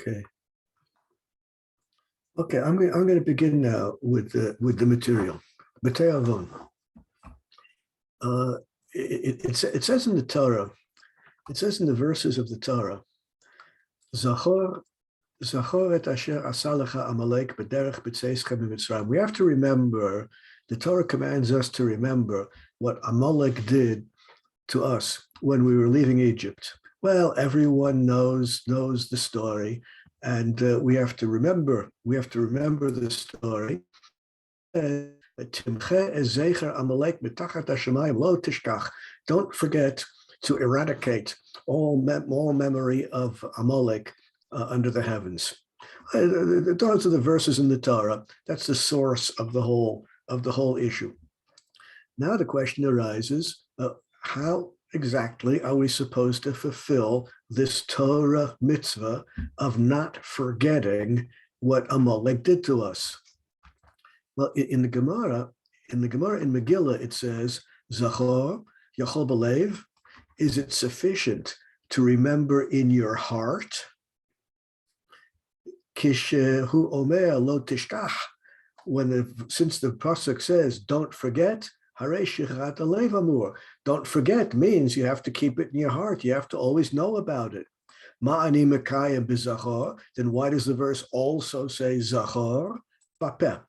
Okay. Okay, I'm going to begin now with the material. B'tei Avon. It says in the Torah, it says in the verses of the Torah, Zachor et asher asa lecha Amalek b'derech b'tzeischa miMitzrayim. We have to remember, the Torah commands us to remember what Amalek did to us when we were leaving Egypt. Well, everyone knows the story, and we have to remember the story. Don't forget to eradicate all memory of Amalek under the heavens. Those are the verses in the Torah. That's the source of the whole issue. Now the question arises: how exactly are we supposed to fulfill this Torah mitzvah of not forgetting what Amalek did to us? Well, in the Gemara in Megillah, it says, Zachor, Yachol Belev, is it sufficient to remember in your heart? Kishehu Omer lo tishkach, since the pasuk says, don't forget, don't forget means you have to keep it in your heart. You have to always know about it. Ma'ani mekayem b'zachor. Then why does the verse also say zachor? Bapeh.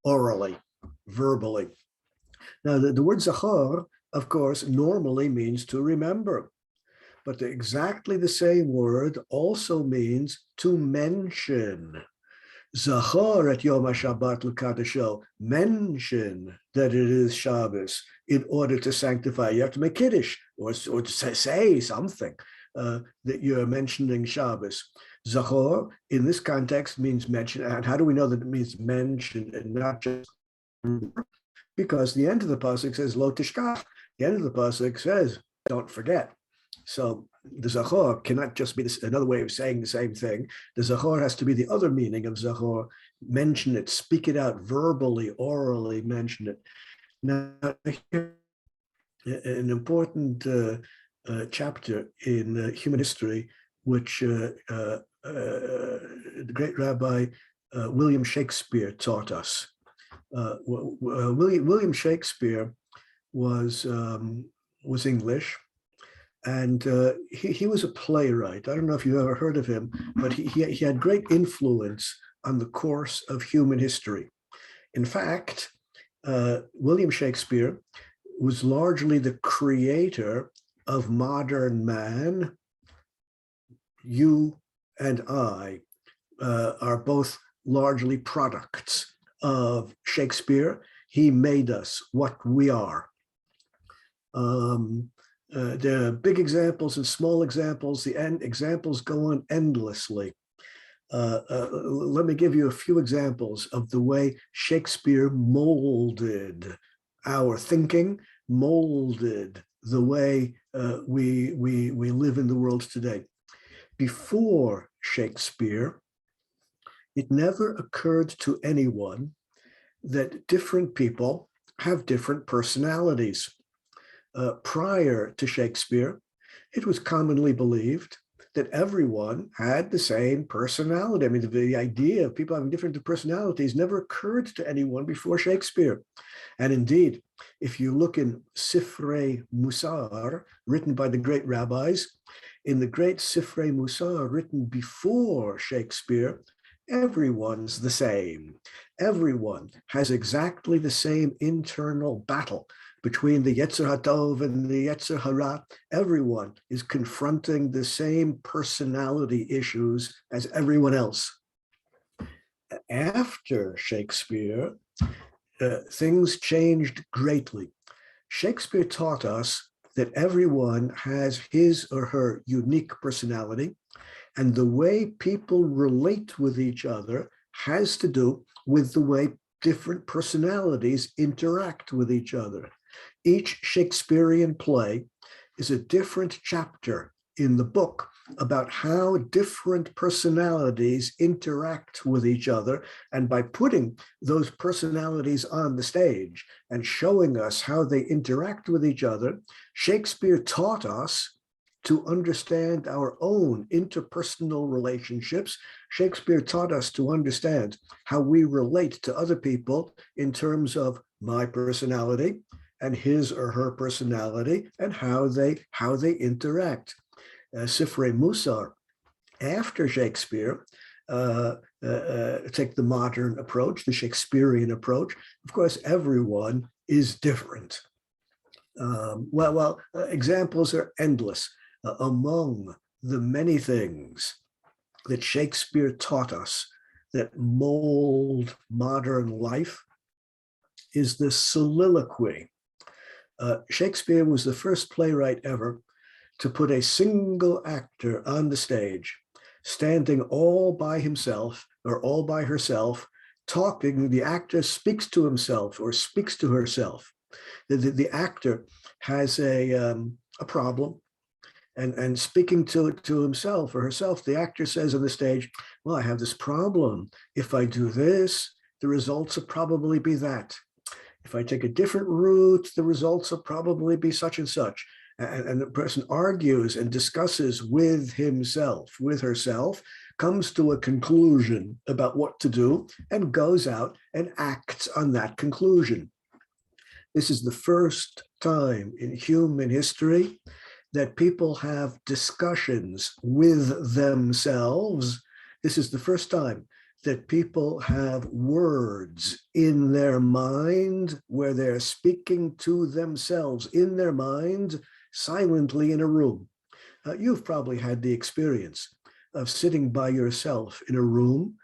Orally, verbally. Now, the word zachor, of course, normally means to remember. But exactly the same word also means to mention. Zachor et Yom HaShabbat l'kadasho, mention that it is Shabbos in order to sanctify. You have to make kiddush or to say something that you're mentioning Shabbos. Zachor in this context means mention. And how do we know that it means mention and not just remember? Because the end of the pasuk says lo tishkach. The end of the pasuk says don't forget. So the Zachor cannot just be another way of saying the same thing. The Zachor has to be the other meaning of Zachor. Mention it, speak it out verbally, orally, mention it. Now, an important chapter in human history, which the great Rabbi William Shakespeare taught us. William Shakespeare was English. And he was a playwright. I don't know if you've ever heard of him, but he had great influence on the course of human history. In fact, William Shakespeare was largely the creator of modern man. You and I are both largely products of Shakespeare. He made us what we are. There are big examples and small examples. The examples go on endlessly. Let me give you a few examples of the way Shakespeare molded our thinking, molded the way we live in the world today. Before Shakespeare, it never occurred to anyone that different people have different personalities. Prior to Shakespeare, it was commonly believed that everyone had the same personality. I mean, the idea of people having different personalities never occurred to anyone before Shakespeare. And indeed, if you look in Sifrei Musar, written by the great rabbis, in the great Sifrei Musar, written before Shakespeare, everyone's the same. Everyone has exactly the same internal battle between the Yetzer HaTov and the Yetzer Hara. Everyone is confronting the same personality issues as everyone else. After Shakespeare, things changed greatly. Shakespeare taught us that everyone has his or her unique personality, and the way people relate with each other has to do with the way different personalities interact with each other. Each Shakespearean play is a different chapter in the book about how different personalities interact with each other. And by putting those personalities on the stage and showing us how they interact with each other, Shakespeare taught us to understand our own interpersonal relationships. Shakespeare taught us to understand how we relate to other people in terms of my personality and his or her personality and how they interact. Sifrei Musar, after Shakespeare, take the modern approach, the Shakespearean approach. Of course, everyone is different. Examples are endless. Among the many things that Shakespeare taught us that mold modern life is the soliloquy. Shakespeare was the first playwright ever to put a single actor on the stage, standing all by himself or all by herself, talking. The actor speaks to himself or speaks to herself. The actor has a problem, and speaking to himself or herself, the actor says on the stage, well, I have this problem. If I do this, the results will probably be that. If I take a different route, the results will probably be such and such. And the person argues and discusses with himself, with herself, comes to a conclusion about what to do, and goes out and acts on that conclusion. This is the first time in human history that people have discussions with themselves. This is the first time that people have words in their mind where they're speaking to themselves in their mind silently in a room. You've probably had the experience of sitting by yourself in a room,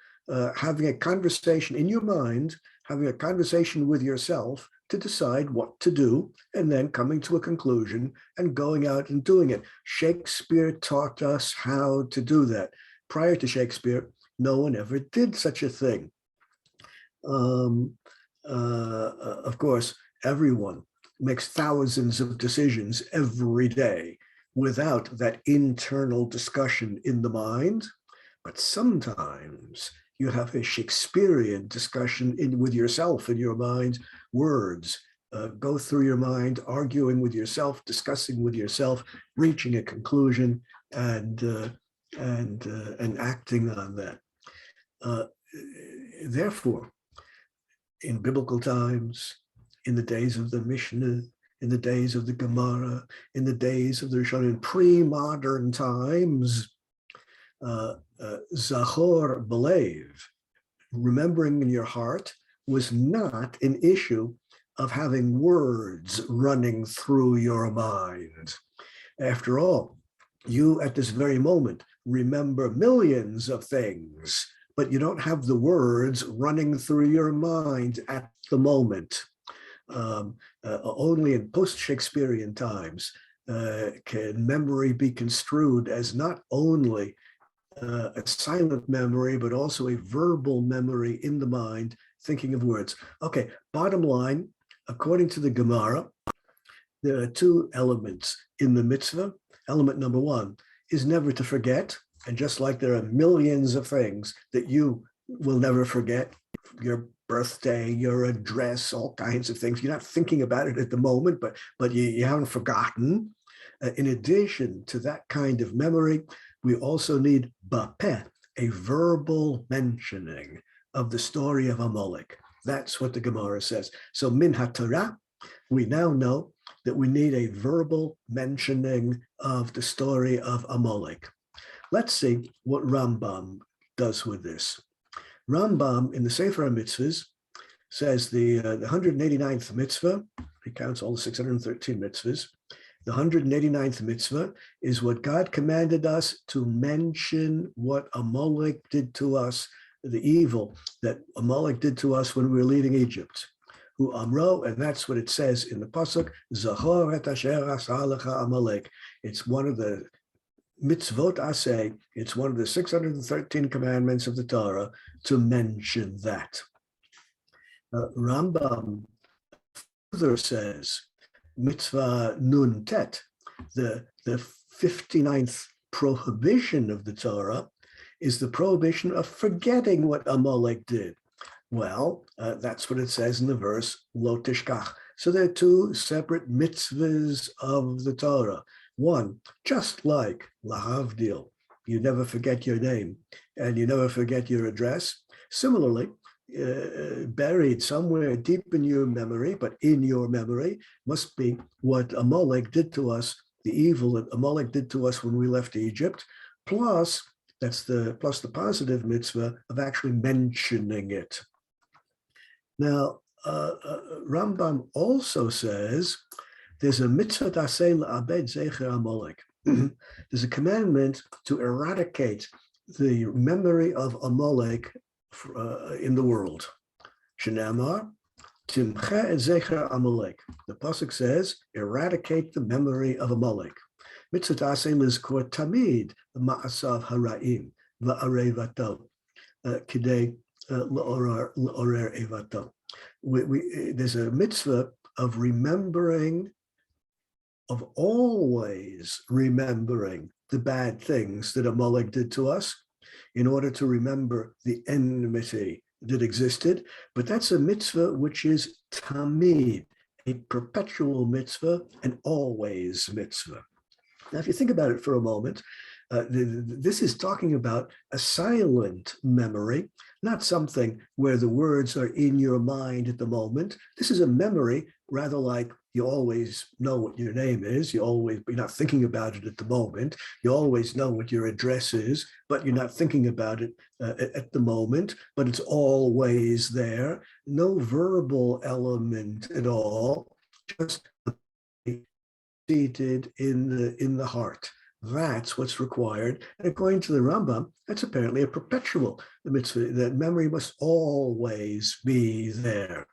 having a conversation in your mind, having a conversation with yourself to decide what to do, and then coming to a conclusion and going out and doing it. Shakespeare taught us how to do that. Prior to Shakespeare, no one ever did such a thing. Of course, everyone makes thousands of decisions every day without that internal discussion in the mind. But sometimes you have a Shakespearean discussion with yourself in your mind. Words go through your mind, arguing with yourself, discussing with yourself, reaching a conclusion, and acting on that. Therefore, in biblical times, in the days of the Mishnah, in the days of the Gemara, in the days of the Rishonim, in pre-modern times, Zachor Belev, remembering in your heart, was not an issue of having words running through your mind. After all, you at this very moment remember millions of things, but you don't have the words running through your mind at the moment. Only in post-Shakespearean times can memory be construed as not only a silent memory, but also a verbal memory in the mind, thinking of words. Okay, bottom line, according to the Gemara, there are two elements in the mitzvah. Element number one is never to forget. And just like there are millions of things that you will never forget, your birthday, your address, all kinds of things, you're not thinking about it at the moment, but you haven't forgotten. In addition to that kind of memory, we also need bapeh, a verbal mentioning of the story of Amalek. That's what the Gemara says. So min haTorah, we now know that we need a verbal mentioning of the story of Amalek. Let's see what Rambam does with this. Rambam in the Sefer HaMitzvahs says the 189th mitzvah, he counts all the 613 mitzvahs, the 189th mitzvah is what God commanded us to mention what Amalek did to us, the evil that Amalek did to us when we were leaving Egypt. Hu amro, and that's what it says in the pasuk, Zachor et asher asa lecha Amalek. It's one of the mitzvot aseh, it's one of the 613 commandments of the Torah to mention that. Rambam further says, mitzvah nun tet, the 59th prohibition of the Torah is the prohibition of forgetting what Amalek did. Well, that's what it says in the verse, lo tishkach. So there are two separate mitzvahs of the Torah. One, just like lahavdil, you never forget your name and you never forget your address. Similarly, buried somewhere deep in your memory, but in your memory must be what Amalek did to us, the evil that Amalek did to us when we left Egypt, plus the positive mitzvah of actually mentioning it. Now, Rambam also says there's a mitzvah daseh la'abed zecher Amalek. There's a commandment to eradicate the memory of Amalek in the world. Shenamar, timche et zecher Amalek. The pasuk says, eradicate the memory of Amalek. Mitzvah daseh lizkor tamid ma'asav hara'im va'arevato kidei l'orer evato. There's a mitzvah of remembering, of always remembering the bad things that Amalek did to us in order to remember the enmity that existed. But that's a mitzvah which is tamid, a perpetual mitzvah, an always mitzvah. Now, if you think about it for a moment, this is talking about a silent memory, not something where the words are in your mind at the moment. This is a memory, rather like you always know what your name is. You're not thinking about it at the moment. You always know what your address is, but you're not thinking about it at the moment, but it's always there. No verbal element at all, just seated in the heart. That's what's required. And according to the Rambam, that's apparently a perpetual mitzvah. That memory must always be there.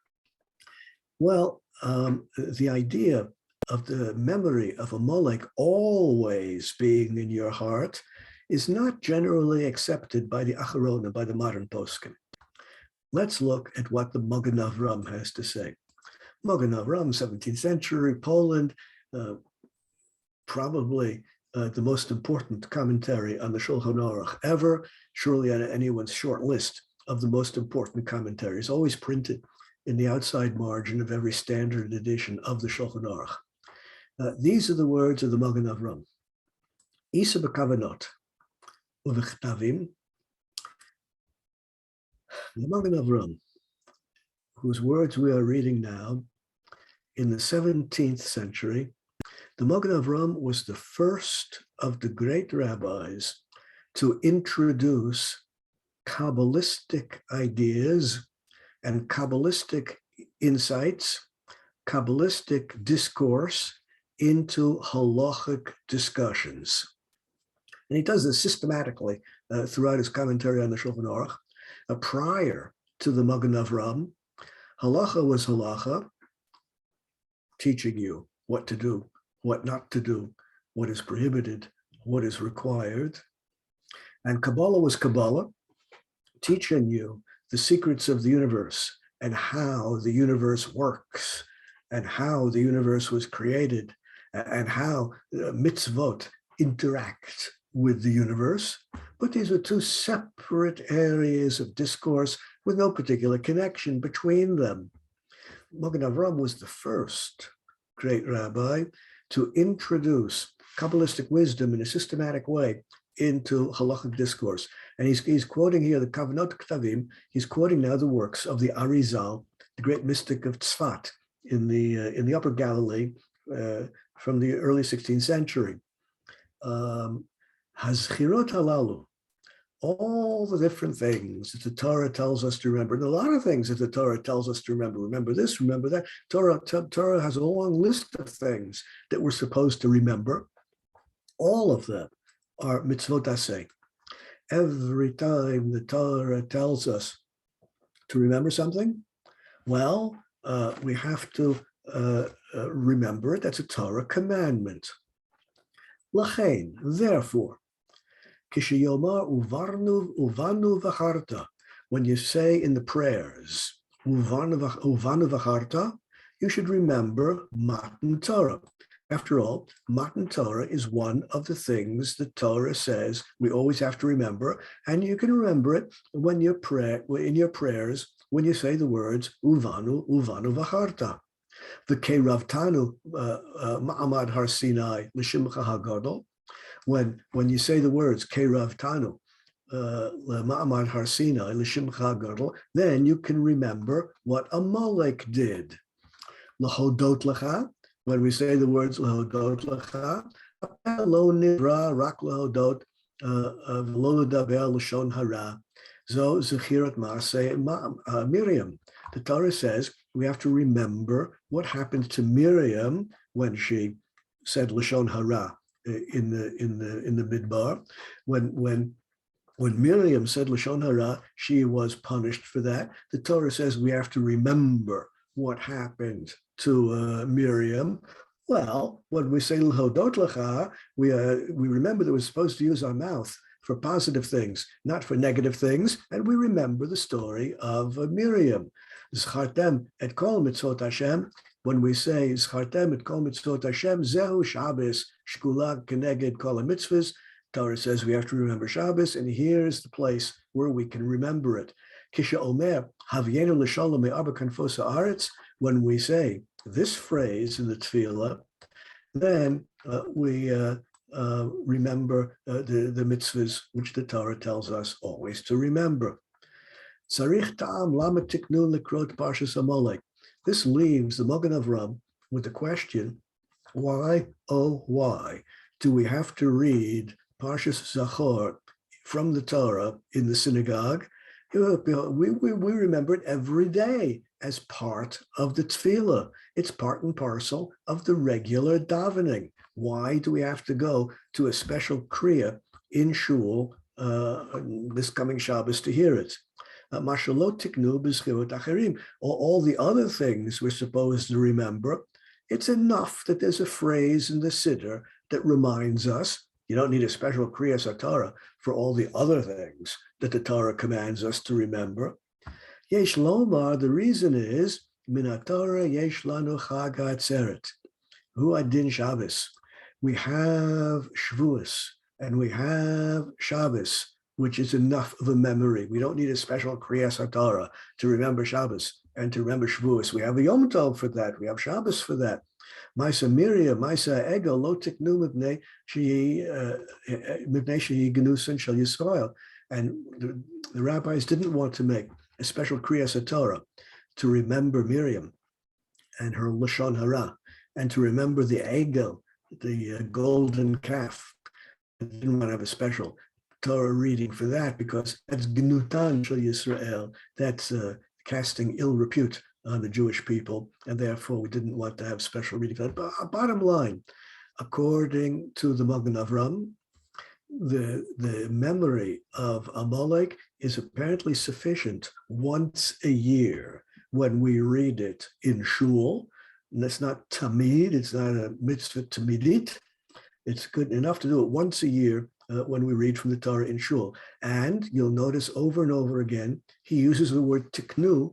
Well, the idea of the memory of Amalek always being in your heart is not generally accepted by the Acharona, by the modern poskim. Let's look at what the Magen Avram has to say. Magen Avram, 17th century, Poland, probably the most important commentary on the Shulchan Aruch ever, surely on anyone's short list of the most important commentaries, always printed in the outside margin of every standard edition of the Shulchan Aruch. These are the words of the Magen Avram. Isa b'kavanot u'v'chtavim. The Magen Avram, whose words we are reading now, in the 17th century, the Magen Avram was the first of the great rabbis to introduce Kabbalistic ideas and Kabbalistic insights, Kabbalistic discourse into halachic discussions. And he does this systematically throughout his commentary on the Shulchan Aruch. Prior to the Magen Avram, halacha was halacha, teaching you what to do, what not to do, what is prohibited, what is required. And Kabbalah was Kabbalah, teaching you the secrets of the universe and how the universe works and how the universe was created and how mitzvot interact with the universe. But these are two separate areas of discourse with no particular connection between them. Magen Avram was the first great rabbi to introduce Kabbalistic wisdom in a systematic way into halachic discourse. And he's quoting here the Kavanot Ktavim. He's quoting now the works of the Arizal, the great mystic of Tzfat in the Upper Galilee from the early 16th century. Hazchirot halalu, all the different things that the Torah tells us to remember, and a lot of things that the Torah tells us to remember. Remember this, remember that. Torah has a long list of things that we're supposed to remember. All of them are mitzvot aseh. Every time the Torah tells us to remember something, well, we have to remember it. That's a Torah commandment. Lachein, therefore, Kishiyomar uvanu v'charta, when you say in the prayers, uvanu v'charta, you should remember Matan Torah. After all, Matan Torah is one of the things the Torah says we always have to remember, and you can remember it in your prayers when you say the words uvanu v'charta. The Keravtanu Ma'amad Har Sinai L'Shimcha HaGadol. When you say the words Keravtanu Ma'amad Har Sinai L'Shimcha HaGadol, then you can remember what Amalek did. L'Hodot Lecha. When we say the words L'Hodot Lecha, Lo Nivra Rak L'Hodot V'Lo L'Daber L'Shon Hara. Zo Zechirat Maaseh Miriam. The Torah says we have to remember what happened to Miriam when she said Lashon Hara in the Midbar. When Miriam said Lashon Hara, she was punished for that. The Torah says we have to remember what happened to Miriam. Well, when we say L'Hodot Lecha, we remember that we're supposed to use our mouth for positive things, not for negative things, and we remember the story of Miriam. Zchartem et kol mitzvot Hashem. When we say Zchartem et kol mitzvot Hashem, zehu Shabbos shkula keneged kol mitzvahs. Torah says we have to remember Shabbos, and here's the place where we can remember it. Kisha omer havienu l'shalom me'arba kanfos haaretz. When we say this phrase in the tefillah, then we remember the mitzvahs which the Torah tells us always to remember. Tzarich ta'am lama tiknu likrot parshas Amalek. This leaves the Magen Avram with the question, why, oh why, do we have to read Parshas Zachor from the Torah in the synagogue? We remember it every day as part of the tefillah. It's part and parcel of the regular davening. Why do we have to go to a special kriya in shul this coming Shabbos to hear it? All the other things we're supposed to remember, it's enough that there's a phrase in the Siddur that reminds us. You don't need a special kriyas Torah for all the other things that the Torah commands us to remember. Yesh lomar, the reason is, min Torah yesh lanu chag ha'atzeret, hu adin Shabbos. We have Shavuos and we have Shabbos, which is enough of a memory. We don't need a special kriyas Torah to remember Shabbos and to remember Shavuos. We have a Yom Tov for that. We have Shabbos for that. Maisa Miriam, Maisa Ego, Lo Tiknu Mipnei Shehi Genusin Shel Yisrael. And the rabbis didn't want to make a special kriyas Torah to remember Miriam and her Lashon Hara, and to remember the Egel, the golden calf. They didn't want to have a special Torah reading for that because that's Gnutan Shel Yisrael. That's casting ill repute on the Jewish people, and therefore we didn't want to have special reading for that. But bottom line, according to the Magen Avram, the memory of Amalek is apparently sufficient once a year when we read it in shul. And that's not tamid, it's not a mitzvah tamidit. It's good enough to do it once a year when we read from the Torah in shul. And you'll notice over and over again, he uses the word tiknu.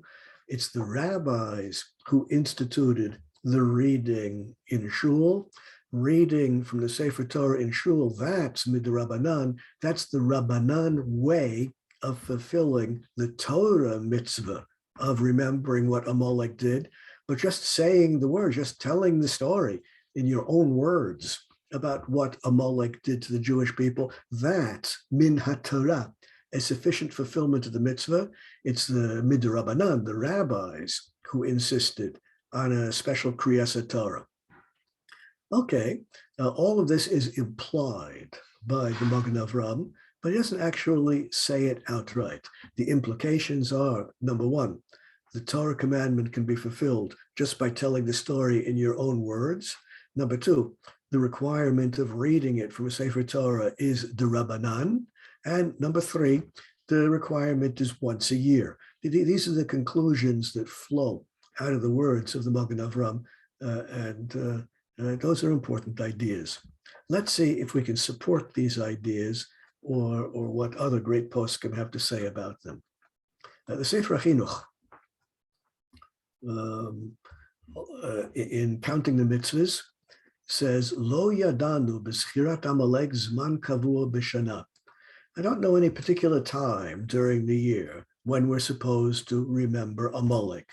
It's the rabbis who instituted the reading in shul. Reading from the Sefer Torah in shul, that's midrabanan. That's the Rabbanan way of fulfilling the Torah mitzvah of remembering what Amalek did. But just saying the words, just telling the story in your own words about what Amalek did to the Jewish people, that's min haTorah, a sufficient fulfillment of the mitzvah. It's the midrabanan, the rabbis, who insisted on a special kriyas Torah. Okay, all of this is implied by the Magen Avram, but he doesn't actually say it outright. The implications are, number one, the Torah commandment can be fulfilled just by telling the story in your own words. Number two, the requirement of reading it from a Sefer Torah is d'Rabbanan. And number three, the requirement is once a year. These are the conclusions that flow out of the words of the Magen Avram, and those are important ideas. Let's see if we can support these ideas or what other great poskim have to say about them. The Sefer HaChinuch, in counting the mitzvahs, says, Lo yadanu b'schirat Amalek zman kavua b'shana. I don't know any particular time during the year when we're supposed to remember Amalek.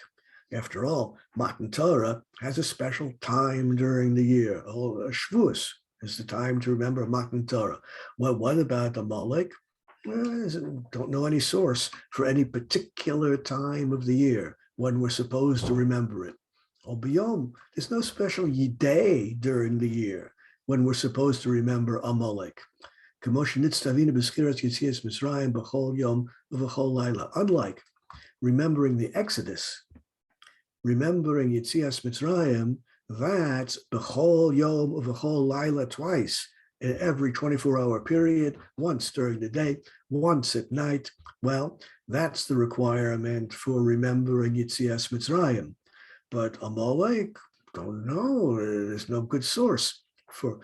After all, Matan Torah has a special time during the year. Shavuos is the time to remember Matan Torah. Well, what about Amalek? Don't know any source for any particular time of the year when we're supposed to remember it. Biyom, there's no special day during the year when we're supposed to remember Amalek. Unlike remembering the Exodus, remembering Yetzias Mitzrayim, that's b'chol yom uv'chol laila twice in every 24-hour period, once during the day, once at night. Well, that's the requirement for remembering Yetzias Mitzrayim. But Amalek, don't know. There's no good source for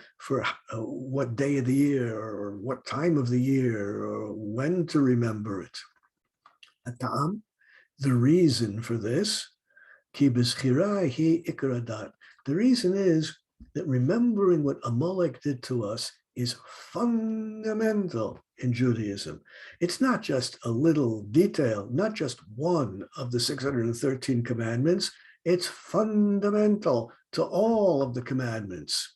what day of the year or what time of the year or when to remember it. Atam, the reason for this, ki b'zchira hi ikar hadat. The reason is that remembering what Amalek did to us is fundamental in Judaism. It's not just a little detail, not just one of the 613 commandments. It's fundamental to all of the commandments.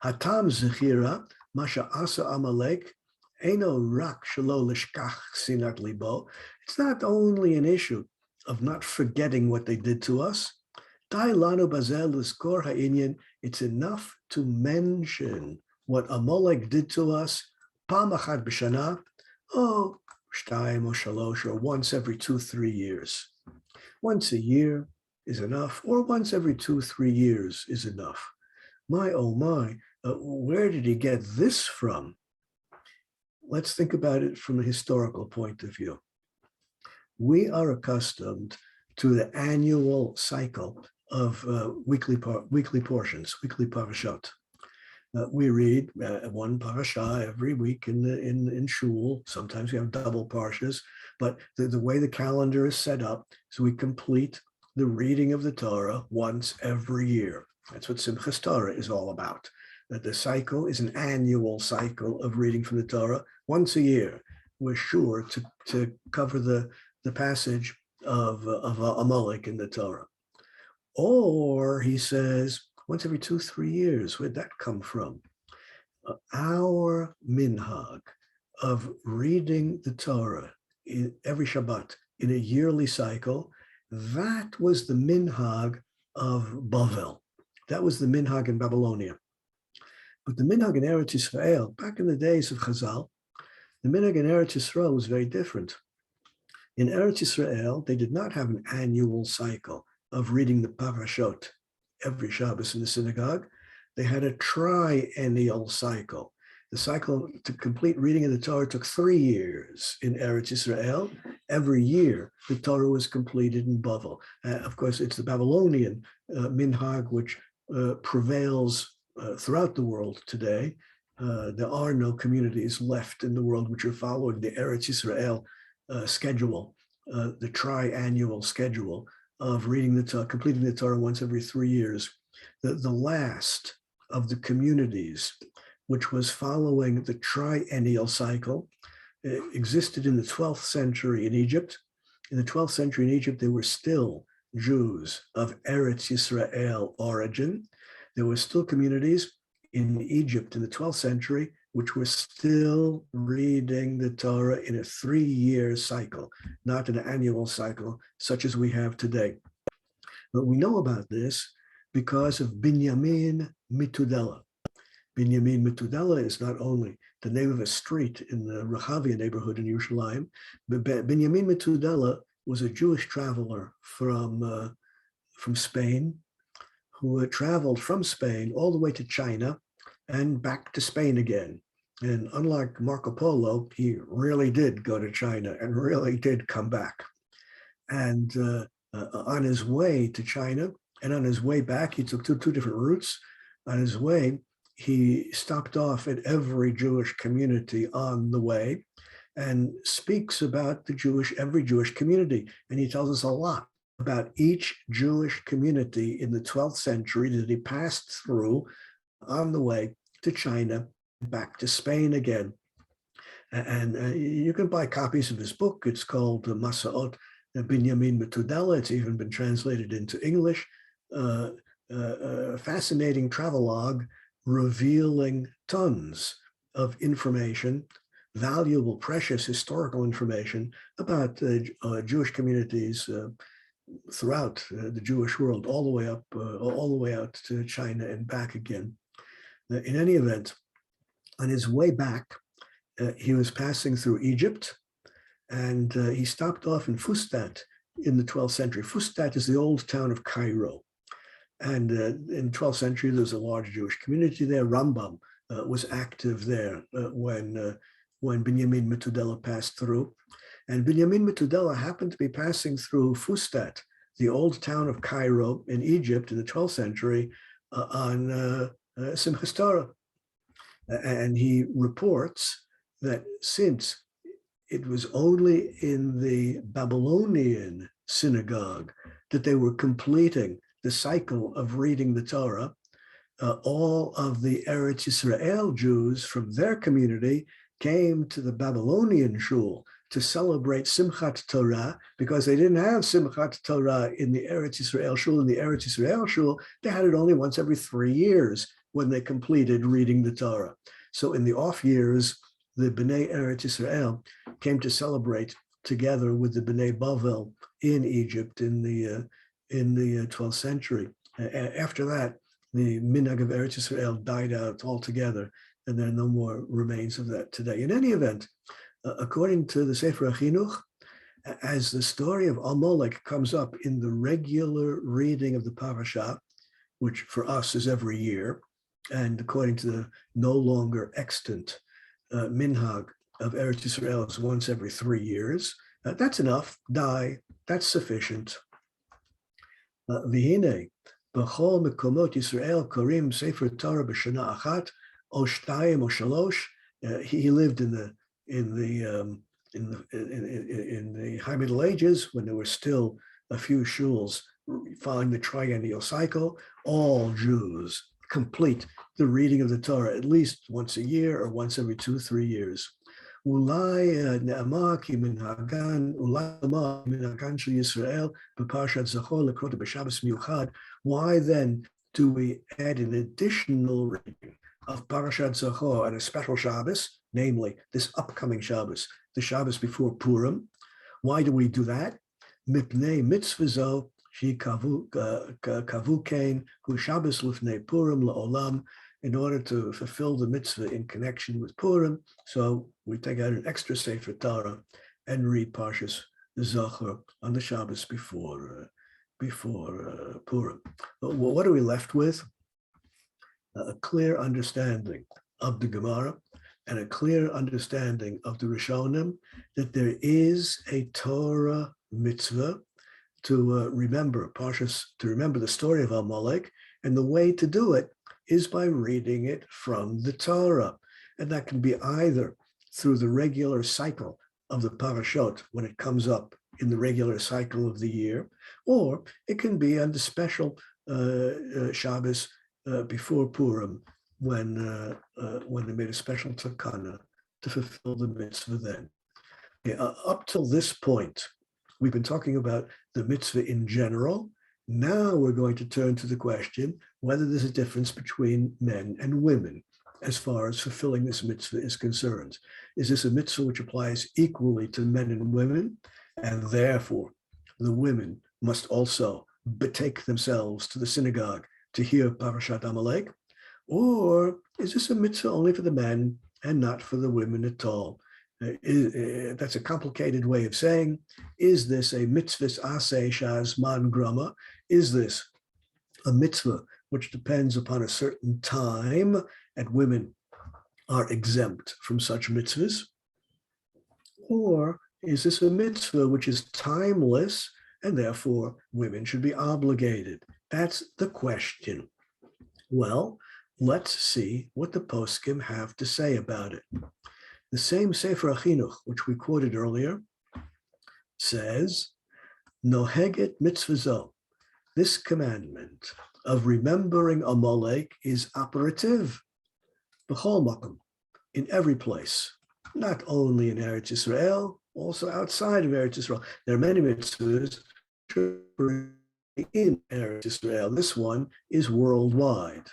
Hatam zechira masha asa Amalek eno rak shelo lishkach sinat libo. It's not only an issue of not forgetting what they did to us. Dai lanu bazel l'skor ha'inyan. It's enough to mention what Amalek did to us. Pam achad b'shana, shtayim or shalosh, or once every 2-3 years. Once a year is enough, or once every 2-3 years is enough. My, oh my, where did he get this from? Let's think about it from a historical point of view. We are accustomed to the annual cycle of weekly portions, weekly parashot. We read one parasha every week in shul. Sometimes we have double parshas, but the way the calendar is set up is we complete the reading of the Torah once every year. That's what Simchas Torah is all about. That the cycle is an annual cycle of reading from the Torah once a year. We're sure to cover the passage of Amalek in the Torah. Or he says, once every 2-3 years. Where'd that come from? Our minhag of reading the Torah every Shabbat in a yearly cycle, that was the minhag of Bavel. That was the minhag in Babylonia. But the minhag in Eretz Yisrael, back in the days of Chazal, the minhag in Eretz Yisrael was very different. In Eretz Yisrael, they did not have an annual cycle of reading the parashot every Shabbos in the synagogue. They had a triennial cycle. The cycle to complete reading of the Torah took 3 years in Eretz Yisrael. Every year, the Torah was completed in Bavel. Of course, it's the Babylonian minhag which prevails throughout the world today. There are no communities left in the world which are following the Eretz Yisrael schedule, the triannual schedule of reading the Torah, completing the Torah once every 3 years. The last of the communities which was following the triennial cycle existed in the 12th century in Egypt. In the 12th century in Egypt, there were still Jews of Eretz Yisrael origin. There were still communities in Egypt in the 12th century which were still reading the Torah in a 3-year cycle, not an annual cycle such as we have today. But we know about this because of Binyamin Mitudela. Binyamin Mitudela is not only the name of a street in the Rehavia neighborhood in Yerushalayim, but Binyamin Mitudela was a Jewish traveler from Spain who had traveled from Spain all the way to China and back to Spain again. And unlike Marco Polo, he really did go to China and really did come back. And on his way to China and on his way back, he took two different routes. On his way, he stopped off at every Jewish community on the way and speaks about every Jewish community. And he tells us a lot about each Jewish community in the 12th century that he passed through on the way to China, back to Spain again. And you can buy copies of his book. It's called Masaot, Binyamin Metudella. It's even been translated into English. Fascinating travelogue revealing tons of information, valuable, precious historical information about Jewish communities throughout the Jewish world, all the way out to China and back again. In any event, on his way back, he was passing through Egypt, and he stopped off in Fustat in the 12th century. Fustat is the old town of Cairo. And in the 12th century, there was a large Jewish community there. Rambam was active there when Binyamin Metudella passed through. And Binyamin Metudella happened to be passing through Fustat, the old town of Cairo in Egypt in the 12th century, on Simchas Torah. And he reports that since it was only in the Babylonian synagogue that they were completing the cycle of reading the Torah, all of the Eretz Yisrael Jews from their community came to the Babylonian shul to celebrate Simchat Torah, because they didn't have Simchat Torah in the Eretz Yisrael shul. In the Eretz Yisrael shul, they had it only once every 3 years when they completed reading the Torah. So in the off years, the Bnei Eretz Yisrael came to celebrate together with the Bnei Bavel in Egypt in the 12th century. After that, the Minhag of Eretz Yisrael died out altogether, and there are no more remains of that today. In any event, according to the Sefer HaChinuch, as the story of Amalek comes up in the regular reading of the parasha, which for us is every year, and according to the no longer extant minhag of Eretz Yisrael is once every 3 years, that's enough, that's sufficient. V'hinei, b'chol mekomot Yisrael korim Sefer Torah b'shana achat, o shtayim o shalosh. He lived in the High Middle Ages, when there were still a few shuls following the triennial cycle. All Jews complete the reading of the Torah at least once a year or once every 2-3 years. Why then do we add an additional reading of Parashat Zachor on a special Shabbos, namely this upcoming Shabbos, the Shabbos before Purim? Why do we do that? Mipnei mitzvah zo she kavu kain hu Shabbos lifnei Purim laolam, in order to fulfill the mitzvah in connection with Purim. So we take out an extra Sefer Torah and read Parshas Zachor on the Shabbos before Purim. But what are we left with? A clear understanding of the Gemara and a clear understanding of the Rishonim that there is a Torah mitzvah to remember the story of Amalek, and the way to do it is by reading it from the Torah. And that can be either through the regular cycle of the parashot when it comes up in the regular cycle of the year, or it can be on the special Shabbos before Purim when they made a special takana to fulfill the mitzvah then. Okay, up till this point, we've been talking about the mitzvah in general. Now we're going to turn to the question whether there's a difference between men and women as far as fulfilling this mitzvah is concerned. Is this a mitzvah which applies equally to men and women, and therefore the women must also betake themselves to the synagogue to hear Parashat Amalek? Or is this a mitzvah only for the men and not for the women at all? That's a complicated way of saying, is this a mitzvahs aseh shaz man grama? Is this a mitzvah which depends upon a certain time, and women are exempt from such mitzvahs? Or is this a mitzvah which is timeless, and therefore women should be obligated? That's the question. Well, let's see what the poskim have to say about it. The same Sefer HaChinuch, which we quoted earlier, says, Noheget mitzvah zo. This commandment of remembering Amalek is operative, b'chol makom, in every place, not only in Eretz Yisrael, also outside of Eretz Israel. There are many mitzvahs in Eretz Israel. This one is worldwide.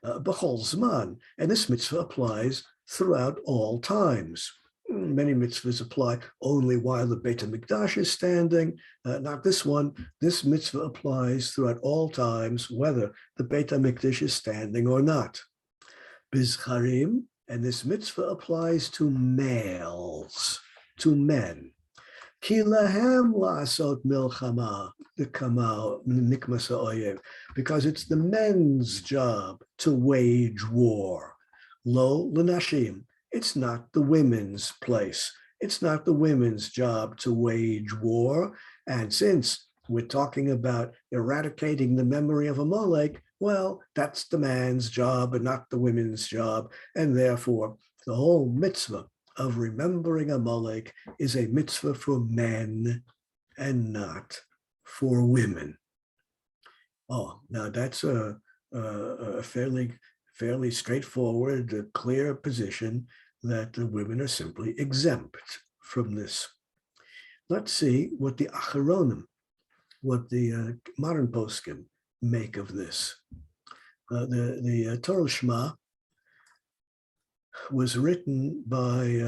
B'chol Zman, and this mitzvah applies throughout all times. Many mitzvahs apply only while the Beit HaMikdash is standing. Not this one. This mitzvah applies throughout all times, whether the Beit HaMikdash is standing or not. Bizcharim, and this mitzvah applies to males, to men. Ki lahem la'asot milchama, nikmas ha'oyev, because it's the men's job to wage war. Lo l'nashim, it's not the women's place. It's not the women's job to wage war. And since we're talking about eradicating the memory of Amalek, well, that's the man's job and not the women's job. And therefore, the whole mitzvah of remembering Amalek is a mitzvah for men and not for women. Oh, now that's a fairly straightforward, clear position that the women are simply exempt from this. Let's see what the Acharonim, what the modern poskim make of this. The Torah Shema was written by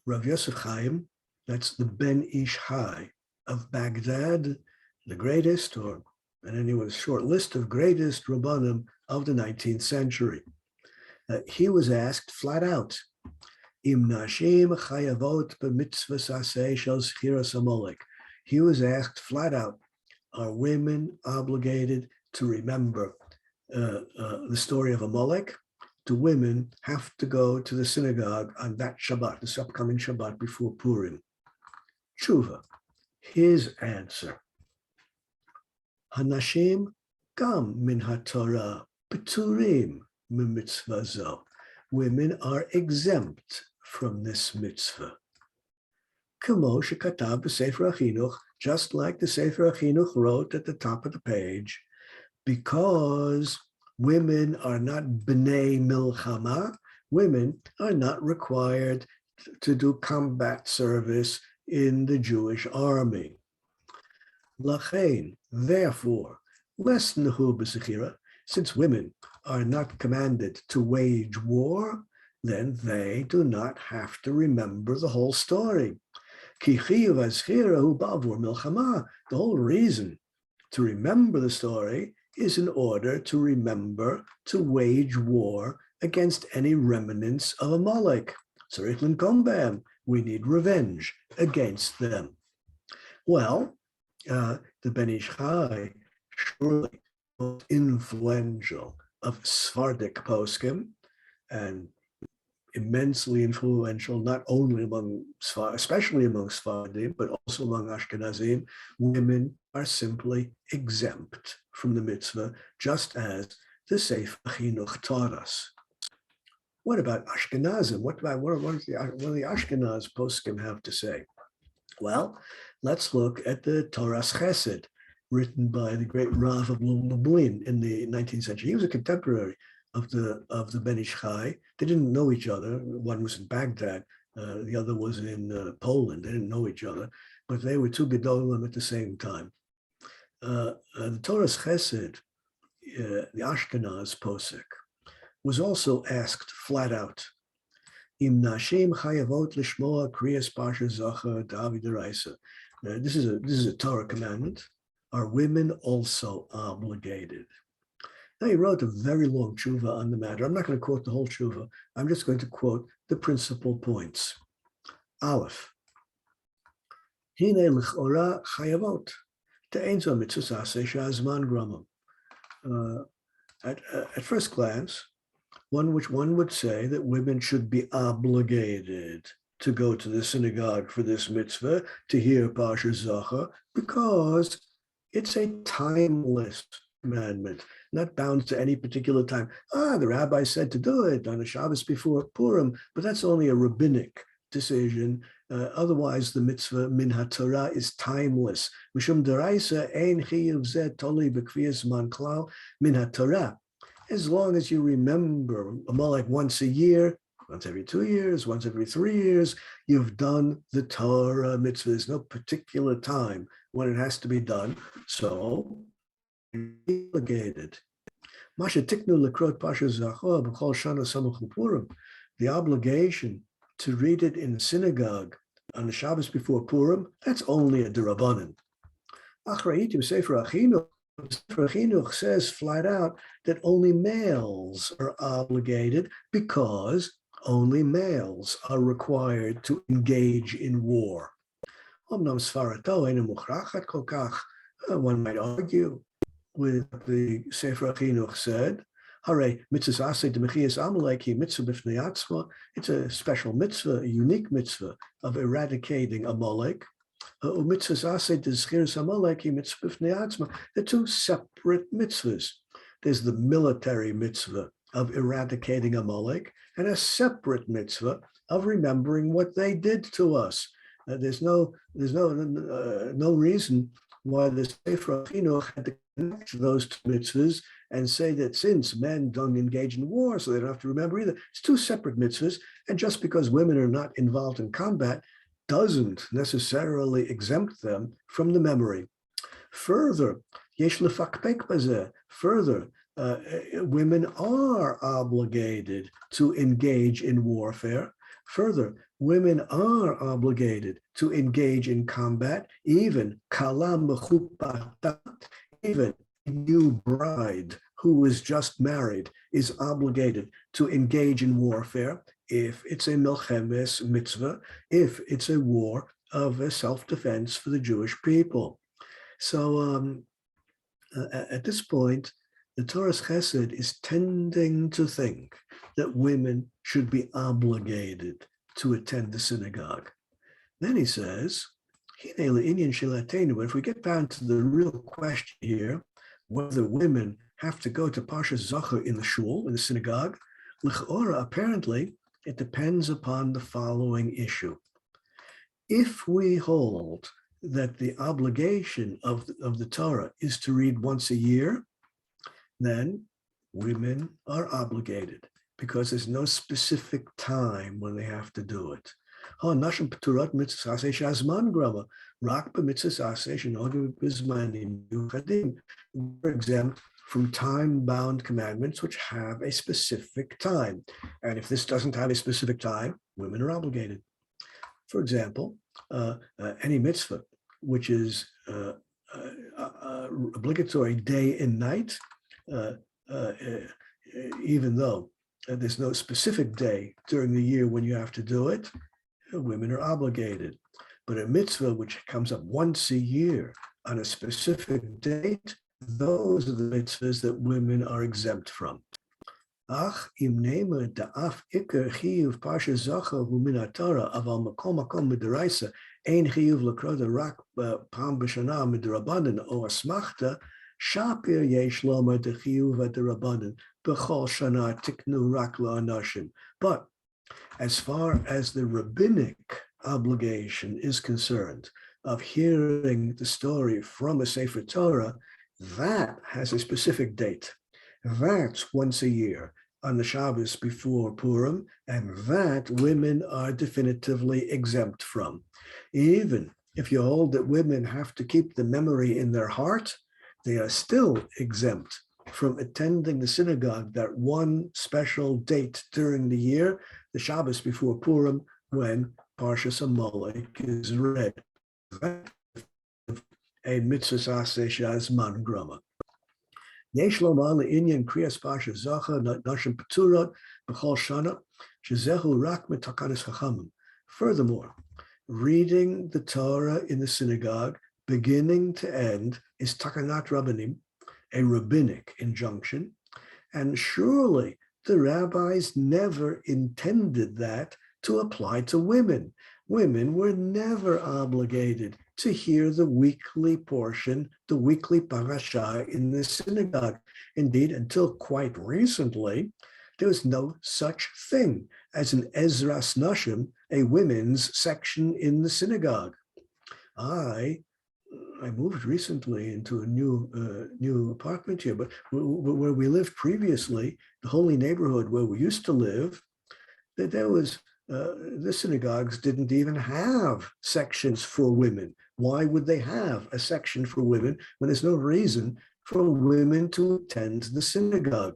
Rav Yosef Chaim, that's the Ben Ish Hai of Baghdad, the greatest, or in anyone's short list of greatest Rabbanim of the 19th century. He was asked flat out, Im nashim chayavot b'mitzvah saseh shel zchiras Amalek. He was asked flat out, are women obligated to remember the story of Amalek? Do women have to go to the synagogue on that Shabbat, this upcoming Shabbat before Purim? Tshuva, his answer, Hanashim gam min haTorah peturim mitzvah zo. Women are exempt from this mitzvah. Kamo shekatav b'Sefer HaChinuch, just like the Sefer HaChinuch wrote at the top of the page, because women are not b'nei milchama, women are not required to do combat service in the Jewish army. Lachein, therefore, les nehu b'sechira, since women are not commanded to wage war, then they do not have to remember the whole story. Ki chiyuv hazchira hu ba'avur milchama, the whole reason to remember the story is in order to remember to wage war against any remnants of Amalek. Tzarich linkom b'hem, we need revenge against them. Well, the Ben Ish Chai, surely most influential of Sephardic poskim, and immensely influential not only among, especially among Sephardim, but also among Ashkenazim, women are simply exempt from the mitzvah, just as the Sefer Chinuch taught us. What about Ashkenazim? What do the Ashkenaz poskim have to say? Well, let's look at the Torah's Chesed, written by the great Rav of Lublin in the 19th century. He was a contemporary of the Ben Ish Chai. They didn't know each other. One was in Baghdad, the other was in Poland. They didn't know each other, but they were two Gedolim at the same time. The Torah's Chesed, the Ashkenaz posek, was also asked flat out, Im nashim chayavot lishmoa kriyas parsha zacha David deraisa. This is a Torah commandment. Are women also obligated? Now, he wrote a very long tshuva on the matter. I'm not going to quote the whole tshuva. I'm just going to quote the principal points. Aleph, hine l'chora chayavot te'ein zo mitzvah saseh she'azman gramam. At first glance, one would say that women should be obligated to go to the synagogue for this mitzvah, to hear Parsha Zacha, because it's a timeless commandment, not bound to any particular time. The rabbi said to do it on a Shabbos before Purim, but that's only a rabbinic decision. Otherwise, the mitzvah min haTorah is timeless. Mishum deraisa ein chiyuv zeh toli b'kviyas man klal min haTorah. As long as you remember Amalek once a year, once every 2 years, once every 3 years, you've done the Torah mitzvah. There's no particular time when it has to be done. So, obligated. The obligation to read it in the synagogue on the Shabbos before Purim, that's only a derabanan. Sefer Chinuch says flat out that only males are obligated because only males are required to engage in war. One might argue with the Sefer Chinuch said, it's a special mitzvah, a unique mitzvah of eradicating Amalek. They're two separate mitzvahs. There's the military mitzvah of eradicating Amalek and a separate mitzvah of remembering what they did to us. There's no reason why the Sefer Chinuch had to connect those two mitzvahs and say that since men don't engage in war, so they don't have to remember either. It's two separate mitzvahs, and just because women are not involved in combat doesn't necessarily exempt them from the memory. Further, women are obligated to engage in warfare. Further, women are obligated to engage in combat, even even a new bride who is just married is obligated to engage in warfare if it's a milchemes mitzvah, if it's a war of a self-defense for the Jewish people. So at this point, the Torah's chesed is tending to think that women should be obligated to attend the synagogue. Then he says, but if we get down to the real question here, whether women have to go to Parshas Zachor in the shul, in the synagogue, l'chora, apparently, it depends upon the following issue. If we hold that the obligation of the Torah is to read once a year, then women are obligated because there's no specific time when they have to do it. We're exempt from time-bound commandments which have a specific time. And if this doesn't have a specific time, women are obligated. For example, any mitzvah, which is obligatory day and night, even though there's no specific day during the year when you have to do it, women are obligated. But a mitzvah which comes up once a year on a specific date, those are the mitzvahs that women are exempt from. Ach, im nehme da'af iker chiyuv parsha zacha hu min haTorah, aval makom midaraisa ein chiyuv l'kroda rak pam b'shana midarabanan o asmachta, shapir yesh loma dechiyuv adarabanan b'chol shana tiknu rak la'anashim. But as far as the rabbinic obligation is concerned of hearing the story from a Sefer Torah, that has a specific date. That's once a year on the Shabbos before Purim, and that women are definitively exempt from. Even if you hold that women have to keep the memory in their heart, they are still exempt from attending the synagogue that one special date during the year, the Shabbos before Purim, when Parshas Amalek is read. A mitzvah aseh man grama. Yesh lomar le'inyan kriyas Parshas Zachor nashim peturot b'chol shana shezehu rak mitakanas chachamim. Furthermore, reading the Torah in the synagogue, beginning to end, is takanat rabbanim, a rabbinic injunction, and surely the rabbis never intended that to apply to women. Women were never obligated to hear the weekly portion, the weekly parasha in the synagogue. Indeed, until quite recently, there was no such thing as an Ezras Nashim, a women's section in the synagogue. I moved recently into a new apartment here, but where we lived previously, the holy neighborhood where we used to live, there was the synagogues didn't even have sections for women. Why would they have a section for women when there's no reason for women to attend the synagogue?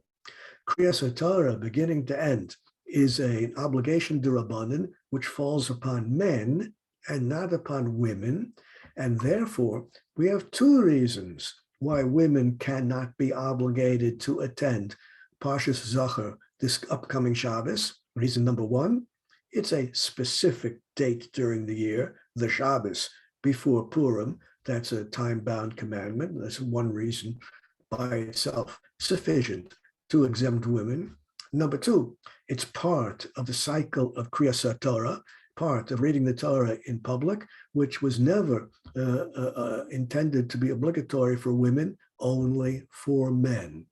Kriyas Torah, beginning to end, is an obligation d'Rabbanan, which falls upon men and not upon women. And therefore, we have two reasons why women cannot be obligated to attend Parshas Zachor this upcoming Shabbos. Reason number one, it's a specific date during the year, the Shabbos before Purim. That's a time-bound commandment. That's one reason by itself sufficient to exempt women. Number two, it's part of the cycle of Kriyas Torah, part of reading the Torah in public, which was never intended to be obligatory for women, only for men.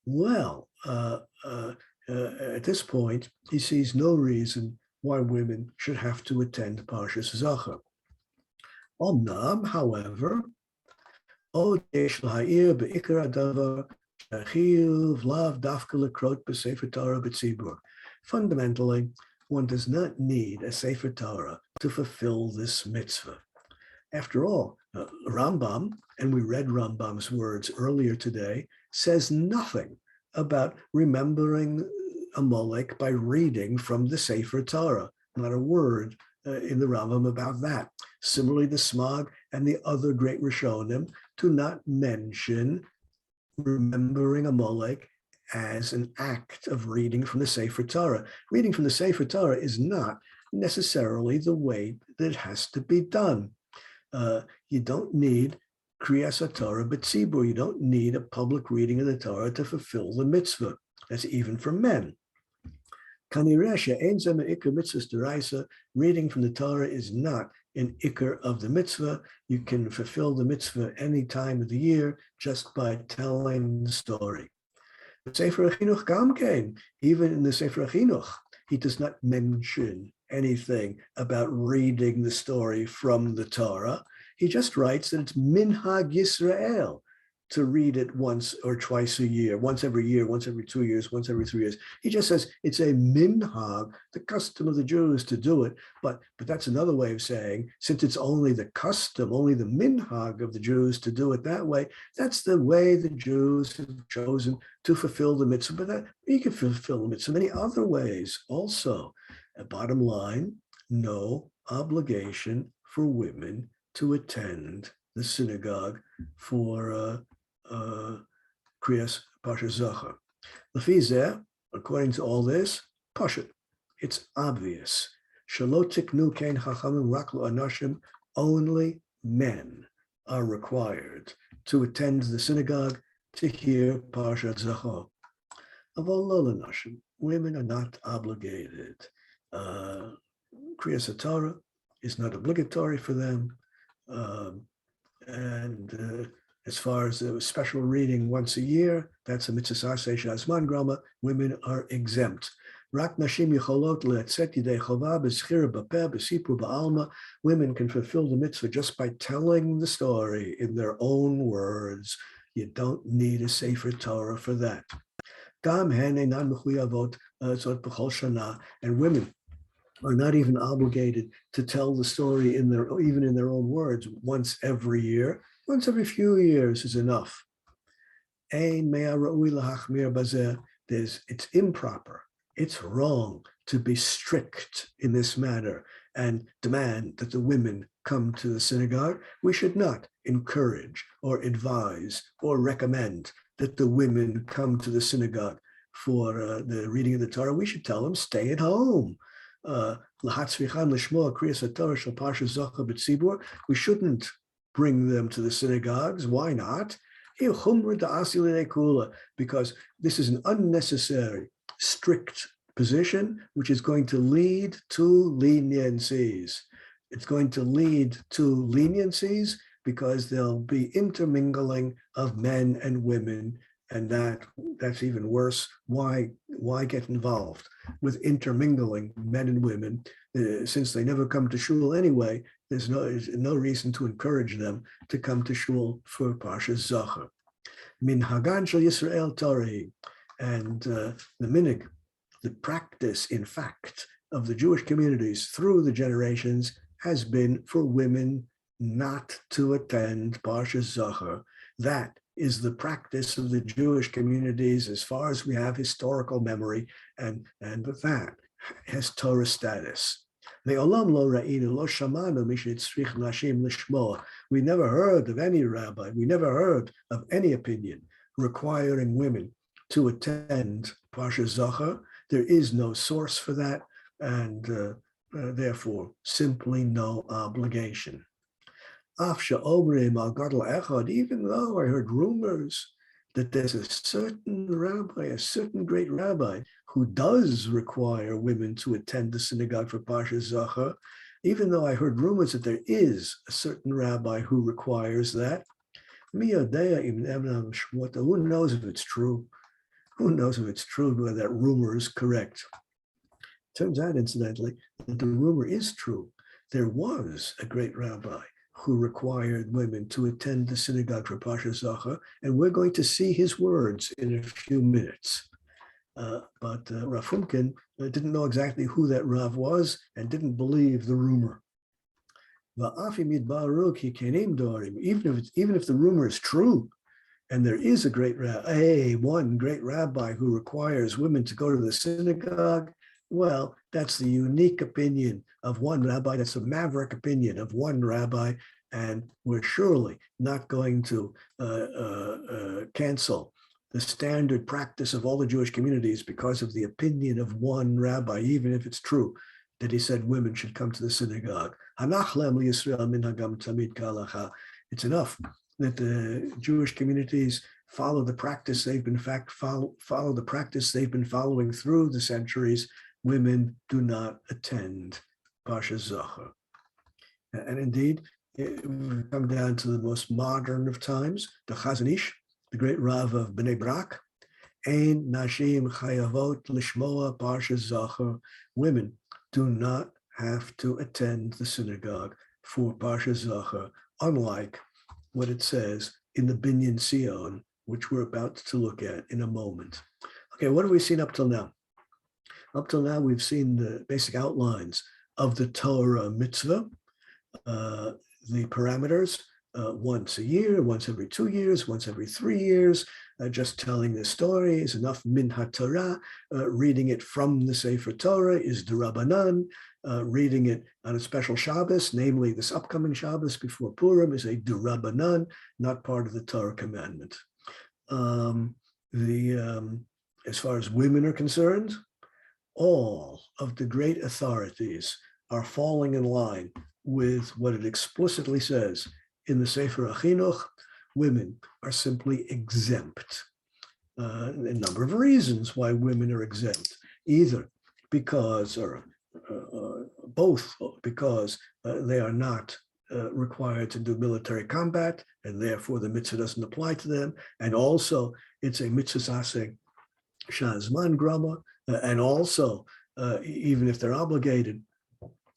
Well, at this point, he sees no reason why women should have to attend Parshas Zachor. Omnam, however, fundamentally, one does not need a Sefer Torah to fulfill this mitzvah. After all, Rambam, and we read Rambam's words earlier today, says nothing about remembering Amalek by reading from the Sefer Torah. Not a word in the Rambam about that. Similarly, the Smag and the other great Rishonim do not mention remembering Amalek as an act of reading from the Sefer Torah. Reading from the Sefer Torah is not necessarily the way that it has to be done. You don't need Kriyas Torah b'tzibur. You don't need a public reading of the Torah to fulfill the mitzvah. That's even for men. Reading from the Torah is not an ikar of the mitzvah. You can fulfill the mitzvah any time of the year just by telling the story. Sefer HaChinuch Gamkein, even in the Sefer HaChinuch, he does not mention anything about reading the story from the Torah. He just writes that it's Minhag Yisrael to read it once or twice a year, once every year, once every 2 years, once every 3 years. He just says it's a minhag, the custom of the Jews to do it. But that's another way of saying, since it's only the custom, only the minhag of the Jews to do it that way, that's the way the Jews have chosen to fulfill the mitzvah. But that, you can fulfill the mitzvah many other ways also. Bottom line, no obligation for women to attend the synagogue for Kriyas Parshas Zachor. Lefizeh, according to all this, Pashat, it's obvious. Shelo tiknu kein chachamim rak l'anashim, only men are required to attend the synagogue to hear Parshas Zachor. Aval lo l'anashim, women are not obligated. Kriyas Torah is not obligatory for them. As far as a special reading once a year, that's a mitzvah shazman grama, women are exempt. Rak nashim yicholot le'etzet yidei chova b'zchira b'peh b'sipur ba'alma. Women can fulfill the mitzvah just by telling the story in their own words. You don't need a Sefer Torah for that. Gam hen einan mechuyavot zot b'chol shana, and women are not even obligated to tell the story even in their own words once every year. Once every few years is enough. It's improper, it's wrong to be strict in this matter and demand that the women come to the synagogue. We should not encourage or advise or recommend that the women come to the synagogue for the reading of the Torah. We should tell them, stay at home. We shouldn't bring them to the synagogues. Why not? Because this is an unnecessary, strict position, which is going to lead to leniencies. It's going to lead to leniencies because there'll be intermingling of men and women, and that's even worse. Why get involved with intermingling men and women? Since they never come to shul anyway, there's no reason to encourage them to come to shul for Parshas Zachor. Min Hagan shel Yisrael Torah, and the minig the practice, in fact, of the Jewish communities through the generations has been for women not to attend Parshas Zachor. That is the practice of the Jewish communities as far as we have historical memory, and that has Torah status. We never heard of any rabbi, we never heard of any opinion requiring women to attend Parshas Zachor. There is no source for that, and therefore simply no obligation. Even though I heard rumors that there's a certain rabbi, a certain great rabbi, who does require women to attend the synagogue for Parshas Zachor, even though I heard rumors that there is a certain rabbi who requires that, who knows if it's true? Who knows if it's true whether that rumor is correct? Turns out, incidentally, that the rumor is true. There was a great rabbi who required women to attend the synagogue for Parshas Zachor, and we're going to see his words in a few minutes. But Rav Fink didn't know exactly who that Rav was and didn't believe the rumor. Even if the rumor is true, and there is one great rabbi who requires women to go to the synagogue, well, that's the unique opinion of one rabbi. That's a maverick opinion of one rabbi, and we're surely not going to cancel the standard practice of all the Jewish communities because of the opinion of one rabbi, even if it's true that he said women should come to the synagogue. It's enough that the Jewish communities follow the practice they've been following through the centuries. Women do not attend Parshas Zachor. And indeed, we come down to the most modern of times, the Chazon Ish, the great Rav of Bnei Brak, Ein Nashim Chayavot Lishmoa Parshas Zachor. Women do not have to attend the synagogue for Parshas Zachor, unlike what it says in the Binyan Sion, which we're about to look at in a moment. Okay, what have we seen up till now? Up till now, we've seen the basic outlines of the Torah mitzvah, the parameters, once a year, once every 2 years, once every 3 years. Just telling the story is enough. Min HaTorah, reading it from the Sefer Torah is D'Rabbanan. Reading it on a special Shabbos, namely this upcoming Shabbos before Purim, is a D'Rabbanan, not part of the Torah commandment. As far as women are concerned, all of the great authorities are falling in line with what it explicitly says in the Sefer HaChinuch. Women are simply exempt. A number of reasons why women are exempt, either because or both because they are not required to do military combat, and therefore the mitzvah doesn't apply to them, and also it's a mitzvah aseh shazman grama, and also even if they're obligated,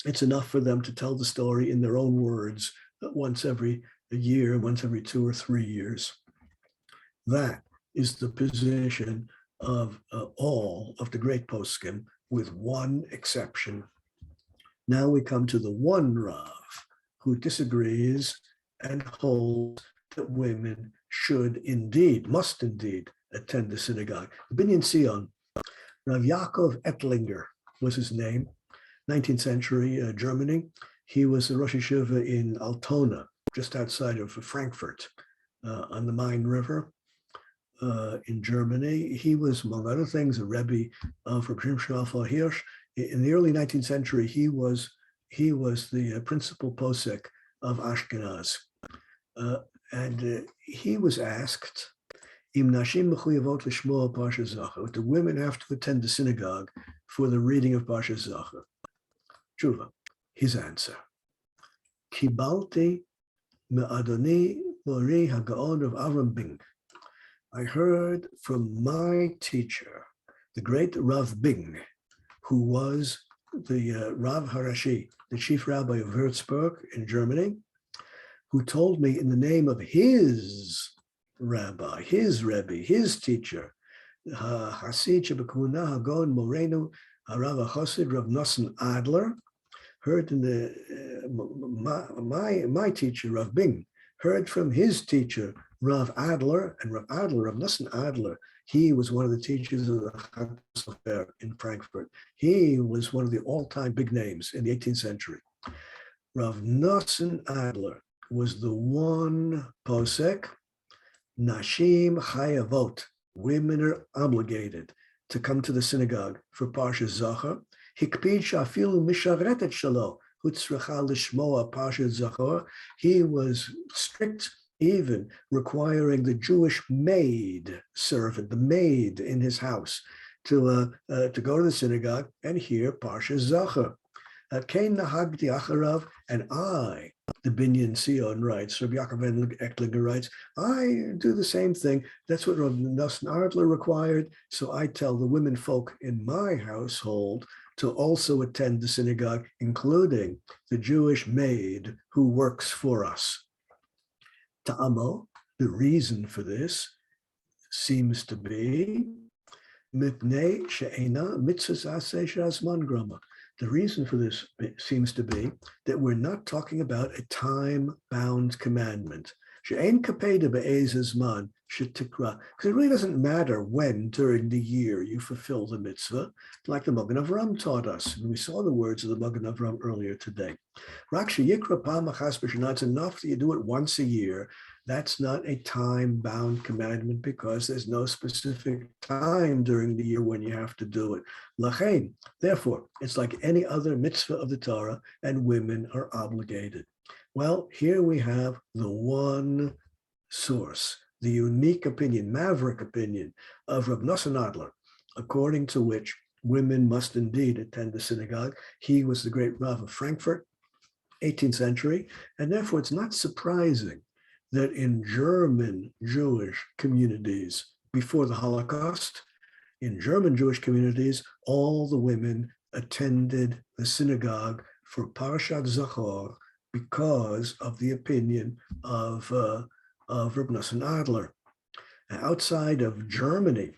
it's enough for them to tell the story in their own words once every year, once every 2 or 3 years. That is the position of all of the great poskim, with one exception. Now we come to the one Rav who disagrees and holds that women should indeed, must indeed, attend the synagogue. Binyan Sion, Rav Yaakov Ettlinger was his name, 19th century Germany. He was a Rosh Yeshiva in Altona, just outside of Frankfurt on the Main River in Germany. He was, among other things, a Rebbe of Reb Shlomo Hirsch. In the early 19th century, he was the principal posek of Ashkenaz. And he was asked, Im nashim mechuyavot lishmoa Parshas Zachor, do women have to attend the synagogue for the reading of Parshas Zachor? Tshuva, his answer, Kibalti me'adoni mori hagaon of Avram Bing. I heard from my teacher, the great Rav Bing, who was the Rav Harashi, the chief rabbi of Würzburg in Germany, who told me in the name of his rabbi, his Rebbe, his teacher, Hasid Shebekuna Hagon Morenu Harav Chosid Rav Nosson Adler heard in my teacher Rav Fink heard from his teacher Rav Adler, and Rav Nosson Adler. He was one of the teachers of the Chatzos Fair in Frankfurt. He was one of the all-time big names in the 18th century. Rav Nosson Adler was the one posek, Nashim Chayavot, women are obligated to come to the synagogue for Parsha Zachor. Hikpid shafilu misharetet shelo hutzrecha lishmoa Parsha Zachor. He was strict, even requiring the Jewish maid servant, the maid in his house, to go to the synagogue and hear Parsha Zachor. Kain nahagti acharav, and I, the Binyan Sion writes, Rabbi Yaakov Ecklinger writes, I do the same thing. That's what Rav Nosson Adler required. So I tell the women folk in my household to also attend the synagogue, including the Jewish maid who works for us. Ta'amo, the reason for this seems to be mipnei she'ena mitzvah aseh she'azman grama. The reason for this seems to be that we're not talking about a time-bound commandment. She'ein kapeda be'ezeh zman shetikra, because it really doesn't matter when during the year you fulfill the mitzvah, like the Magen Avraham taught us. And we saw the words of the Magen Avraham earlier today. Rak sheyikra pam achas b'shana, it's enough that you do it once a year. That's not a time-bound commandment because there's no specific time during the year when you have to do it. Lachein, therefore, it's like any other mitzvah of the Torah, and women are obligated. Well, here we have the one source, the unique opinion, maverick opinion of Rav Nosson Adler, according to which women must indeed attend the synagogue. He was the great Rav of Frankfurt, 18th century, and therefore it's not surprising that in German Jewish communities before the Holocaust, in German Jewish communities, all the women attended the synagogue for Parashat Zachor because of the opinion of Reb Nosson Adler. Outside of Germany,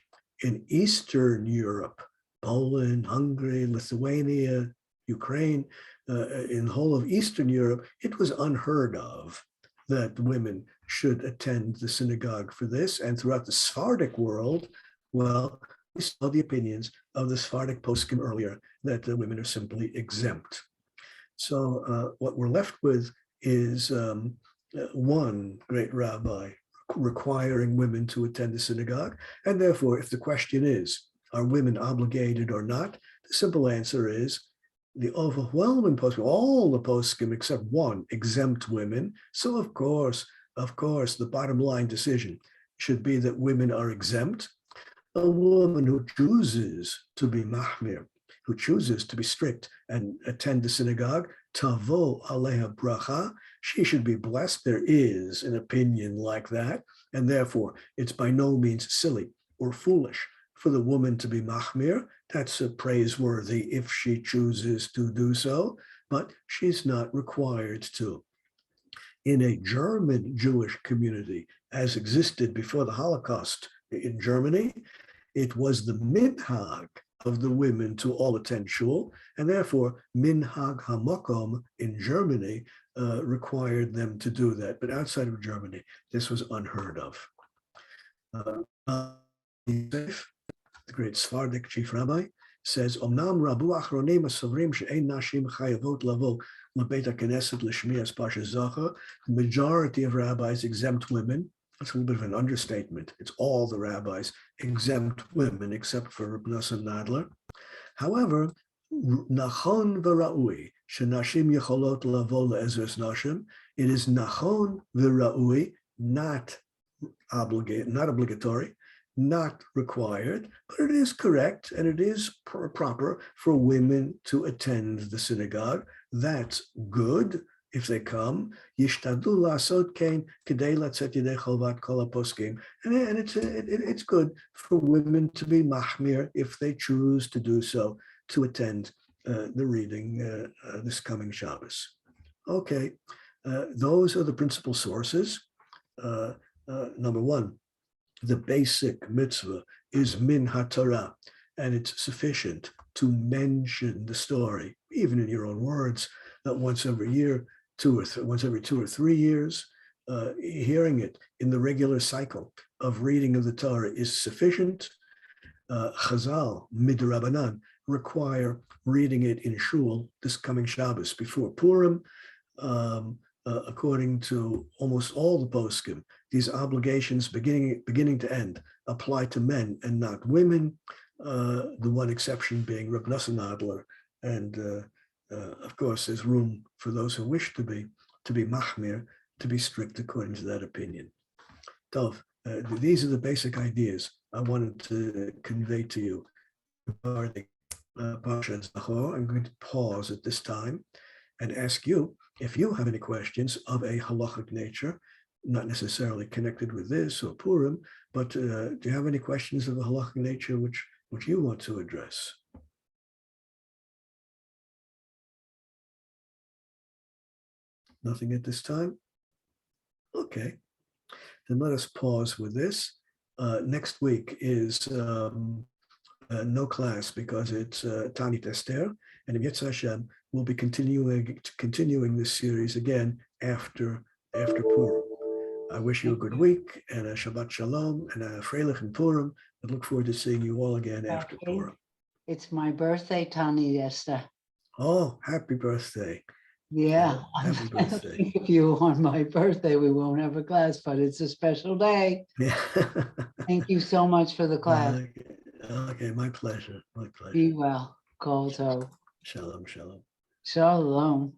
in Eastern Europe, Poland, Hungary, Lithuania, Ukraine, in the whole of Eastern Europe, it was unheard of that women should attend the synagogue for this. And throughout the Sephardic world, well, we saw the opinions of the Sephardic poskim earlier that the women are simply exempt. So what we're left with is one great rabbi requiring women to attend the synagogue. And therefore, if the question is, are women obligated or not? The simple answer is, the overwhelming poskim, all the poskim except one, exempt women. So of course, the bottom line decision should be that women are exempt. A woman who chooses to be mahmir, who chooses to be strict and attend the synagogue, tavo aleha bracha, she should be blessed. There is an opinion like that, and therefore it's by no means silly or foolish for the woman to be mahmir. That's praiseworthy if she chooses to do so, but she's not required to. In a German Jewish community, as existed before the Holocaust in Germany, it was the minhag of the women to all attend shul, and therefore minhag hamakom in Germany required them to do that. But outside of Germany, this was unheard of. The great Sephardic chief rabbi says, Omnam rabu achronim asavrim she'ein nashim chayavot lavo lebeit haKnesset l'shmias Parsha Zachor. The majority of rabbis exempt women. That's a little bit of an understatement. It's all the rabbis exempt women except for Reb Nosson Adler. However, nachon v'ra'ui shenashim yecholot lavo le'ezras nashim. It is nachon v'ra'ui, not obligatory, not required, but it is correct and it is proper for women to attend the synagogue. That's good if they come. Yishtadu la'asot kein kedei latzet yedei cholvat kol haposkim. And it's good for women to be mahmir if they choose to do so, to attend the reading this coming Shabbos. Okay, those are the principal sources. Number one, the basic mitzvah is min haTorah, and it's sufficient to mention the story, even in your own words, that once every year, once every 2 or 3 years, hearing it in the regular cycle of reading of the Torah is sufficient. Chazal, midrabanan, require reading it in shul this coming Shabbos before Purim. According to almost all the poskim, these obligations beginning to end apply to men and not women. The one exception being Reb Nosson Adler, and of course, there's room for those who wish to be machmir, to be strict according to that opinion. Tov, these are the basic ideas I wanted to convey to you regarding Parashat Zachor. I'm going to pause at this time and ask you if you have any questions of a halachic nature, not necessarily connected with this or Purim, but do you have any questions of a halachic nature which you want to address? Nothing at this time? Okay, then let us pause with this. Next week is no class because it's Tani Tester, and Yetz Hashem will be continuing this series again after Purim. I wish you a good week and a Shabbat Shalom and a Freilich and Purim. I look forward to seeing you all again after Purim. It's my birthday, Tani Esther. Oh, happy birthday. Yeah, happy birthday. Think of you on my birthday. We won't have a class, but it's a special day. Yeah. Thank you so much for the class. Okay, my pleasure. Be well. Kol tov. Shalom, shalom. Shalom.